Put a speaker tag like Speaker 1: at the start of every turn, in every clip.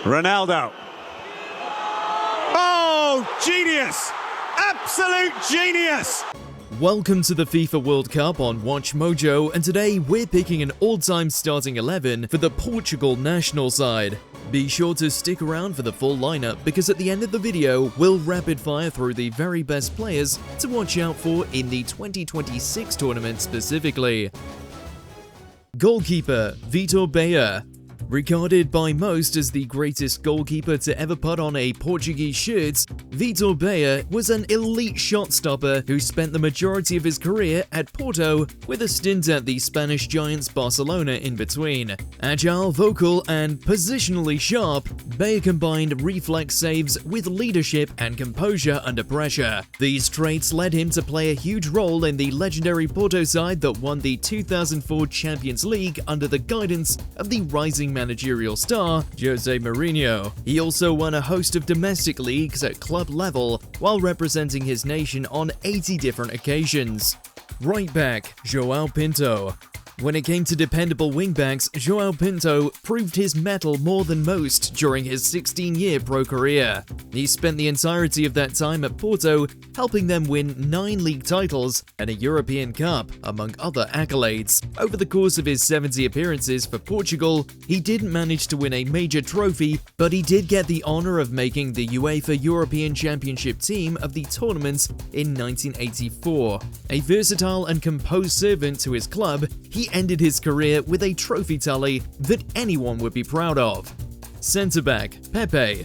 Speaker 1: Ronaldo. Oh, genius! Absolute genius!
Speaker 2: Welcome to the FIFA World Cup on WatchMojo, and today we're picking an all-time starting 11 for the Portugal national side. Be sure to stick around for the full lineup because at the end of the video, we'll rapid fire through the very best players to watch out for in the 2026 tournament specifically. Goalkeeper, Vitor Baia. Regarded by most as the greatest goalkeeper to ever put on a Portuguese shirt, Vitor Baia was an elite shot stopper who spent the majority of his career at Porto with a stint at the Spanish giants Barcelona in between. Agile, vocal, and positionally sharp, Baia combined reflex saves with leadership and composure under pressure. These traits led him to play a huge role in the legendary Porto side that won the 2004 Champions League under the guidance of the rising managerial star, Jose Mourinho. He also won a host of domestic leagues at club level while representing his nation on 80 different occasions. Right back, João Pinto. When it came to dependable wingbacks, João Pinto proved his mettle more than most during his 16-year pro career. He spent the entirety of that time at Porto, helping them win 9 league titles and a European Cup, among other accolades. Over the course of his 70 appearances for Portugal, he didn't manage to win a major trophy, but he did get the honor of making the UEFA European Championship team of the tournament in 1984. A versatile and composed servant to his club, he ended his career with a trophy tally that anyone would be proud of. Centre-back, Pepe.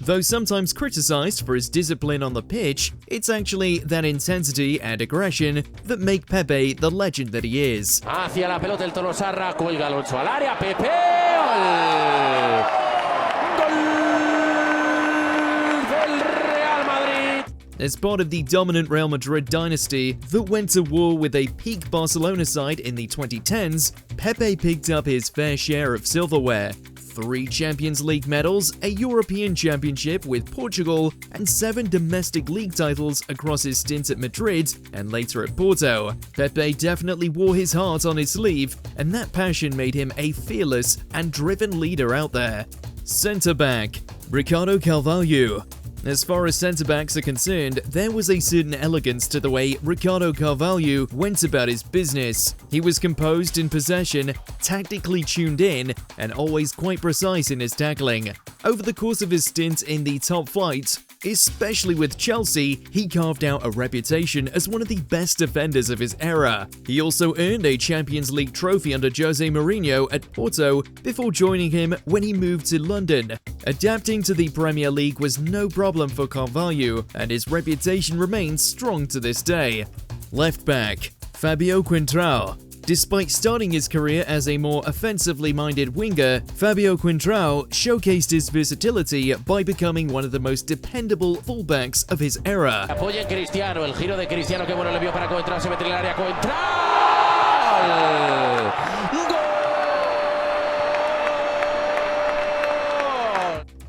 Speaker 2: Though sometimes criticized for his discipline on the pitch, it's actually that intensity and aggression that make Pepe the legend that he is.
Speaker 3: Hacia la pelota el Tolosarra, cuelga Alonso al área, Pepe.
Speaker 2: As part of the dominant Real Madrid dynasty that went to war with a peak Barcelona side in the 2010s, Pepe picked up his fair share of silverware. 3 Champions League medals, a European Championship with Portugal, and 7 domestic league titles across his stint at Madrid and later at Porto. Pepe definitely wore his heart on his sleeve, and that passion made him a fearless and driven leader out there. Centre-back, Ricardo Carvalho. As far as centre-backs are concerned, there was a certain elegance to the way Ricardo Carvalho went about his business. He was composed in possession, tactically tuned in, and always quite precise in his tackling. Over the course of his stint in the top flight, especially with Chelsea, he carved out a reputation as one of the best defenders of his era. He also earned a Champions League trophy under Jose Mourinho at Porto before joining him when he moved to London. Adapting to the Premier League was no problem for Carvalho, and his reputation remains strong to this day. Left back, Fábio Coentrão. Despite starting his career as a more offensively minded winger, Fábio Coentrão showcased his versatility by becoming one of the most dependable fullbacks of his era.
Speaker 3: Apoya Cristiano, el giro de Cristiano, que bueno le vio para Coentrão, se mete en el área, Coentrão.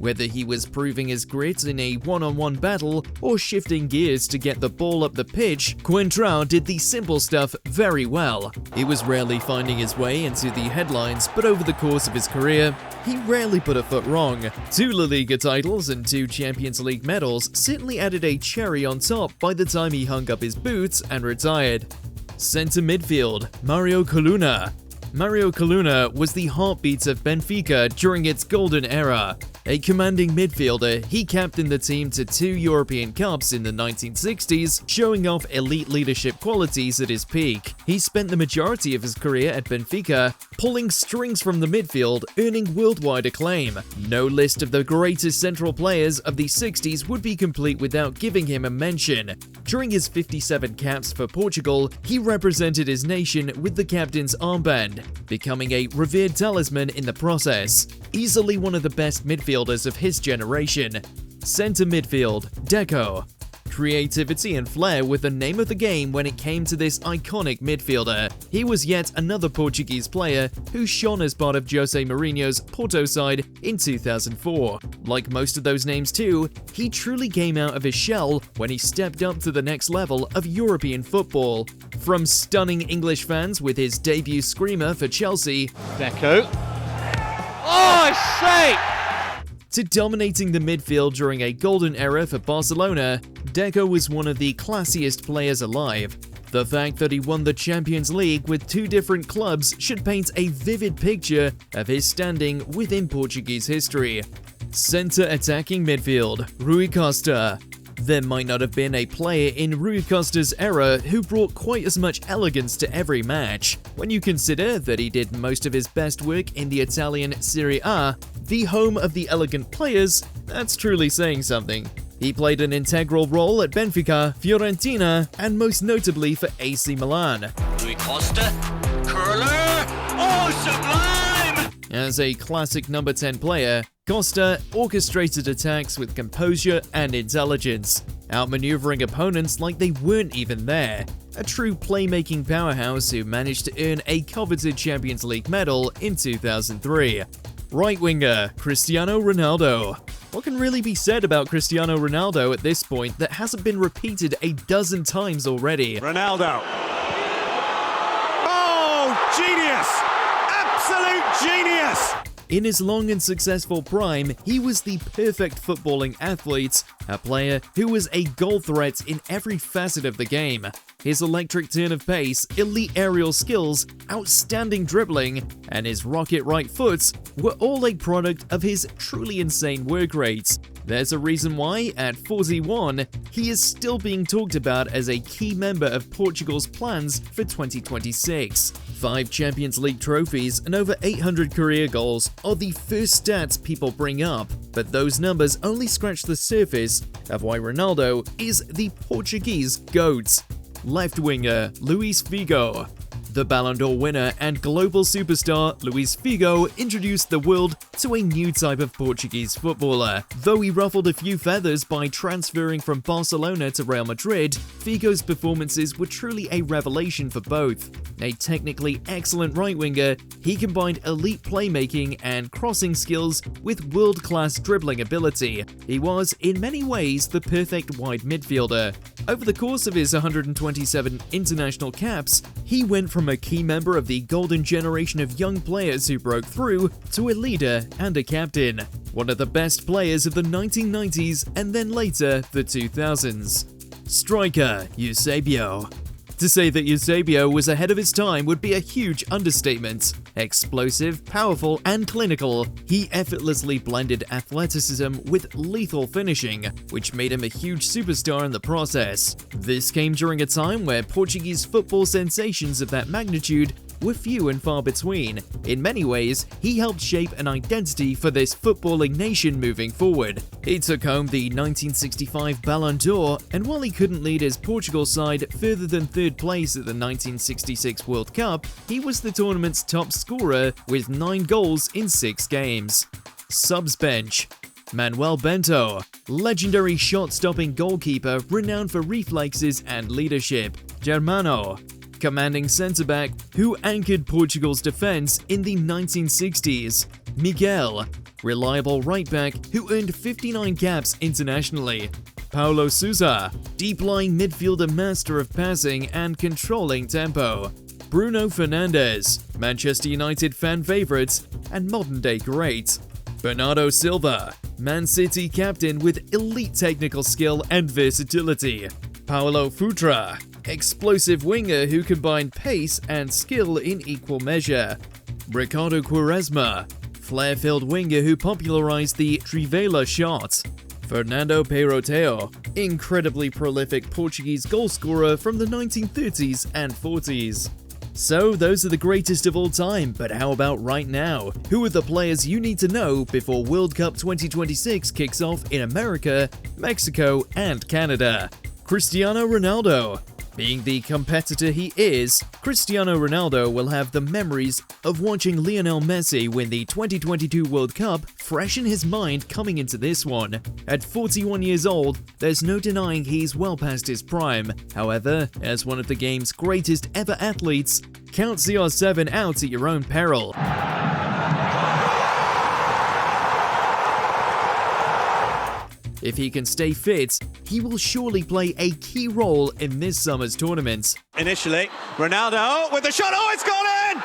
Speaker 2: Whether he was proving his grit in a one-on-one battle or shifting gears to get the ball up the pitch, Coentrão did the simple stuff very well. He was rarely finding his way into the headlines, but over the course of his career, he rarely put a foot wrong. 2 La Liga titles and 2 Champions League medals certainly added a cherry on top by the time he hung up his boots and retired. Centre midfield, Mário Coluna. Mário Coluna was the heartbeat of Benfica during its golden era. A commanding midfielder, he captained the team to 2 European Cups in the 1960s, showing off elite leadership qualities at his peak. He spent the majority of his career at Benfica, pulling strings from the midfield, earning worldwide acclaim. No list of the greatest central players of the 60s would be complete without giving him a mention. During his 57 caps for Portugal, he represented his nation with the captain's armband, becoming a revered talisman in the process. Easily one of the best midfielders of his generation. Centre midfield, Deco. Creativity and flair were the name of the game when it came to this iconic midfielder. He was yet another Portuguese player who shone as part of Jose Mourinho's Porto side in 2004. Like most of those names too, he truly came out of his shell when he stepped up to the next level of European football. From stunning English fans with his debut screamer for Chelsea,
Speaker 4: Deco. Oh, it's safe!
Speaker 2: to dominating the midfield during a golden era for Barcelona, Deco was one of the classiest players alive. The fact that he won the Champions League with two different clubs should paint a vivid picture of his standing within Portuguese history. Centre attacking midfield, Rui Costa. There might not have been a player in Rui Costa's era who brought quite as much elegance to every match. When you consider that he did most of his best work in the Italian Serie A, the home of the elegant players, that's truly saying something. He played an integral role at Benfica, Fiorentina, and most notably for AC Milan.
Speaker 4: Rui Costa, curler, oh sublime!
Speaker 2: As a classic number 10 player, Costa orchestrated attacks with composure and intelligence, outmaneuvering opponents like they weren't even there. A true playmaking powerhouse who managed to earn a coveted Champions League medal in 2003. Right winger, Cristiano Ronaldo. What can really be said about Cristiano Ronaldo at this point that hasn't been repeated a dozen times already?
Speaker 1: Ronaldo. Oh, genius! Absolute genius!
Speaker 2: In his long and successful prime, he was the perfect footballing athlete, a player who was a goal threat in every facet of the game. His electric turn of pace, elite aerial skills, outstanding dribbling, and his rocket right foot were all a product of his truly insane work rate. There's a reason why, at 41, he is still being talked about as a key member of Portugal's plans for 2026. 5 Champions League trophies and over 800 career goals are the first stats people bring up, but those numbers only scratch the surface of why Ronaldo is the Portuguese GOAT. Left winger, Luís Figo. The Ballon d'Or winner and global superstar Luís Figo introduced the world to a new type of Portuguese footballer. Though he ruffled a few feathers by transferring from Barcelona to Real Madrid, Figo's performances were truly a revelation for both. A technically excellent right winger, he combined elite playmaking and crossing skills with world-class dribbling ability. He was, in many ways, the perfect wide midfielder. Over the course of his 127 international caps, he went from a key member of the golden generation of young players who broke through to a leader and a captain. One of the best players of the 1990s and then later the 2000s. Striker, Eusébio. To say that Eusébio was ahead of his time would be a huge understatement. Explosive, powerful, and clinical, he effortlessly blended athleticism with lethal finishing, which made him a huge superstar in the process. This came during a time where Portuguese football sensations of that magnitude were few and far between. In many ways, he helped shape an identity for this footballing nation moving forward. He took home the 1965 Ballon d'Or, and while he couldn't lead his Portugal side further than 3rd place at the 1966 World Cup, he was the tournament's top scorer with 9 goals in 6 games. Subs bench. Manuel Bento, legendary shot-stopping goalkeeper renowned for reflexes and leadership. Germano, commanding centre-back who anchored Portugal's defence in the 1960s. Miguel, reliable right-back who earned 59 caps internationally. Paulo Sousa, deep-lying midfielder master of passing and controlling tempo. Bruno Fernandes, Manchester United fan favourite and modern-day great. Bernardo Silva, Man City captain with elite technical skill and versatility. Paulo Futre, explosive winger who combined pace and skill in equal measure. Ricardo Quaresma, flair-filled winger who popularized the Trivela shot. Fernando Peiroteo, incredibly prolific Portuguese goalscorer from the 1930s and 40s. So those are the greatest of all time, but how about right now? Who are the players you need to know before World Cup 2026 kicks off in America, Mexico, and Canada? Cristiano Ronaldo. Being the competitor he is, Cristiano Ronaldo will have the memories of watching Lionel Messi win the 2022 World Cup fresh in his mind coming into this one. At 41 years old, there's no denying he's well past his prime. However, as one of the game's greatest ever athletes, count CR7 out at your own peril. If he can stay fit, he will surely play a key role in this summer's tournament.
Speaker 1: Initially, Ronaldo with the shot. Oh, it's gone in!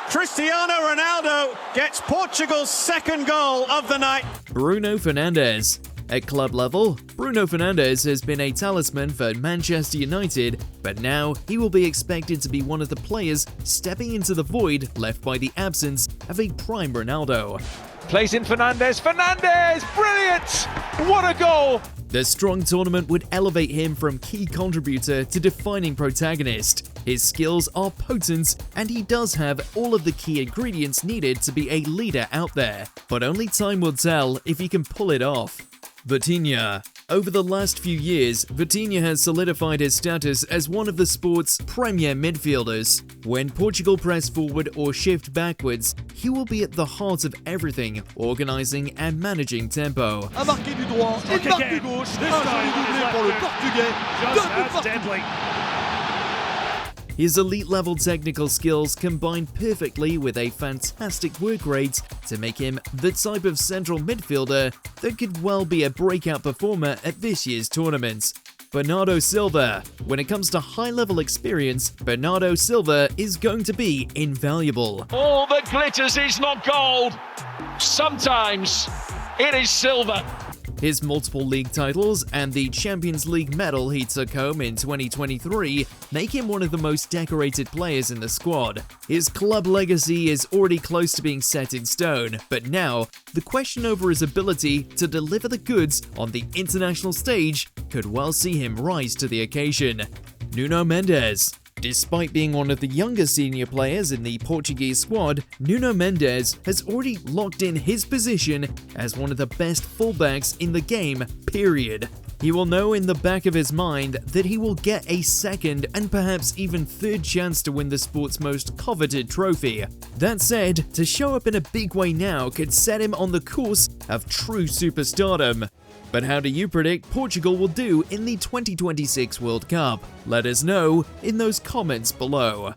Speaker 1: Cristiano Ronaldo gets Portugal's second goal of the night.
Speaker 2: Bruno Fernandes. At club level, Bruno Fernandes has been a talisman for Manchester United, but now he will be expected to be one of the players stepping into the void left by the absence of a prime Ronaldo.
Speaker 5: Plays in Fernandes, brilliant! What a goal!
Speaker 2: The strong tournament would elevate him from key contributor to defining protagonist. His skills are potent, and he does have all of the key ingredients needed to be a leader out there, but only time will tell if he can pull it off. Vitinha. Over the last few years, Vitinha has solidified his status as one of the sport's premier midfielders. When Portugal press forward or shift backwards, he will be at the heart of everything, organising and managing tempo.
Speaker 6: A marqué du droit et de marque du gauche. Un doublé pour le Portugais. Deux buts Portugais.
Speaker 2: His elite-level technical skills combine perfectly with a fantastic work rate to make him the type of central midfielder that could well be a breakout performer at this year's tournament. Bernardo Silva. When it comes to high-level experience, Bernardo Silva is going to be invaluable.
Speaker 5: All that glitters is not gold. Sometimes it is silver.
Speaker 2: His multiple league titles and the Champions League medal he took home in 2023 make him one of the most decorated players in the squad. His club legacy is already close to being set in stone, but now, the question over his ability to deliver the goods on the international stage could well see him rise to the occasion. Nuno Mendes. Despite being one of the younger senior players in the Portuguese squad, Nuno Mendes has already locked in his position as one of the best fullbacks in the game, period. He will know in the back of his mind that he will get a second and perhaps even third chance to win the sport's most coveted trophy. That said, to show up in a big way now could set him on the course of true superstardom. But how do you predict Portugal will do in the 2026 World Cup? Let us know in those comments below.